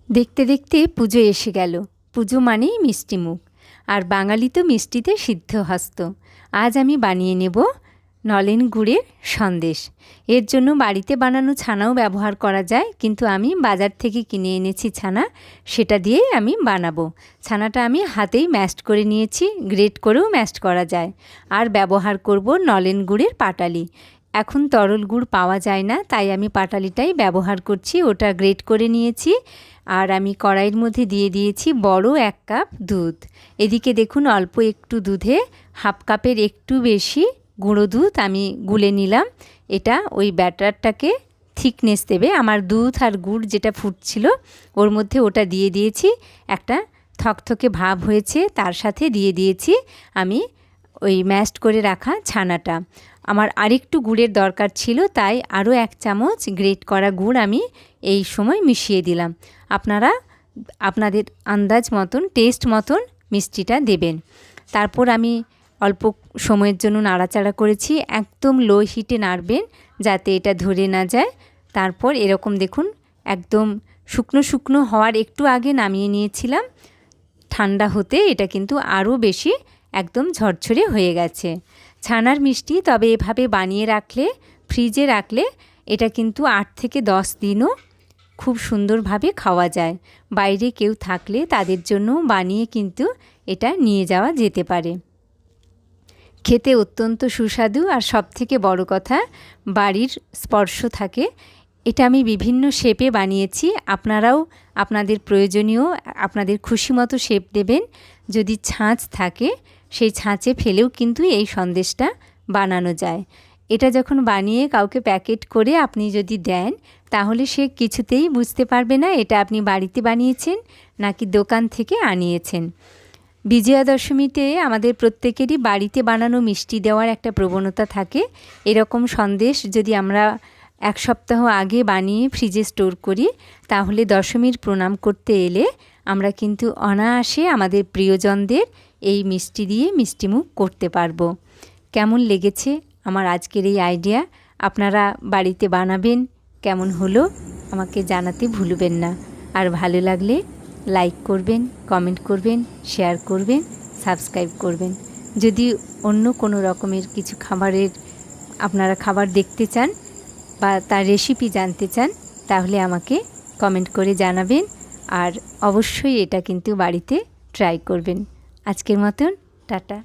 দেখতে দেখতে পুজো এসে গেল। পুজো মানেই মিষ্টি মুখ, আর বাঙালি তো মিষ্টিতে সিদ্ধহস্ত। আজ আমি বানিয়ে নেব নলেন গুড়ের সন্দেশ। এর জন্য বাড়িতে বানানো ছানাও ব্যবহার করা যায়, কিন্তু আমি বাজার থেকে কিনে এনেছি ছানা, সেটা দিয়েই আমি বানাবো। ছানাটা আমি হাতেই ম্যাশড করে নিয়েছি, গ্রেট করেও ম্যাশড করা যায়। আর ব্যবহার করব নলেন গুড়ের পাটালি। এখন তরল গুড় পাওয়া যায় না, তাই আমি পাটালিটাই ব্যবহার করছি। ওটা গ্রেট করে নিয়েছি। আর আমি কড়াইয়ের মধ্যে দিয়ে দিয়েছি বড় 1 কাপ দুধ। এদিকে দেখুন অল্প একটু দুধে হাফ কাপের একটু বেশি গুঁড়ো দুধ আমি গুলে নিলাম। এটা ওই ব্যাটারটাকে থিকনেস দেবে। আমার দুধ আর গুড় যেটা ফুটছিল ওর মধ্যে ওটা দিয়ে দিয়েছি, একটা থকথকে ভাব হয়েছে। তার সাথে দিয়ে দিয়েছি আমি ওই ম্যাশড করে রাখা ছানাটা। আমার আরেকটু গুড়ের দরকার ছিল, তাই আরও 1 চামচ গ্রেট করা গুড় আমি এই সময় মিশিয়ে দিলাম। আপনারা আপনাদের আন্দাজ মতন, টেস্ট মতন মিষ্টিটা দেবেন। তারপর আমি অল্প সময়ের জন্য নাড়াচাড়া করেছি। একদম লো হিটে নাড়বেন যাতে এটা ধরে না যায়। তারপর এরকম দেখুন একদম শুকনো শুকনো হওয়ার একটু আগে নামিয়ে নিয়েছিলাম। ঠান্ডা হতে এটা কিন্তু আরও বেশি একদম ঝরঝরে হয়ে গেছে। ছানার মিষ্টি তবে এভাবে বানিয়ে রাখলে, ফ্রিজে রাখলে এটা কিন্তু 8 থেকে 10 দিনও খুব সুন্দরভাবে খাওয়া যায়। বাইরে কেউ থাকলে তাদের জন্য বানিয়ে কিন্তু এটা নিয়ে যাওয়া যেতে পারে। খেতে অত্যন্ত সুস্বাদু, আর সবথেকে বড় কথা বাড়ির স্পর্শ থাকে। এটা আমি বিভিন্ন শেপে বানিয়েছি। আপনারাও আপনাদের প্রয়োজনীয়, আপনাদের খুশি মতো শেপ দেবেন। যদি ছাঁচ থাকে সেই ছাঁচে ফেলেও কিন্তু এই সন্দেশটা বানানো যায়। এটা যখন বানিয়ে কাউকে প্যাকেট করে আপনি যদি দেন, তাহলে সে কিছুতেই বুঝতে পারবে না এটা আপনি বাড়িতে বানিয়েছেন নাকি দোকান থেকে আনিয়েছেন। বিজয়া দশমীতে আমাদের প্রত্যেকেরই বাড়িতে বানানো মিষ্টি দেওয়ার একটা প্রবণতা থাকে। এরকম সন্দেশ যদি আমরা 1 সপ্তাহ আগে বানিয়ে ফ্রিজে স্টোর করি, তাহলে দশমীর প্রণাম করতে এলে আমরা কিন্তু অনায়াসে আমাদের প্রিয়জনদের এই মিষ্টি দিয়ে মিষ্টিমুখ করতে পারবো। কেমন লেগেছে আমার আজকের এই আইডিয়া? আপনারা বাড়িতে বানাবেন, কেমন হলো আমাকে জানাতে ভুলবেন না। আর ভালো লাগলে লাইক করবেন, কমেন্ট করবেন, শেয়ার করবেন, সাবস্ক্রাইব করবেন। যদি অন্য কোনো রকমের কিছু খাবারের আপনারা খাবার দেখতে চান বা তার রেসিপি জানতে চান, তাহলে আমাকে কমেন্ট করে জানাবেন। আর অবশ্যই এটা কিন্তু বাড়িতে ট্রাই করবেন। আজকের মতন টাটা।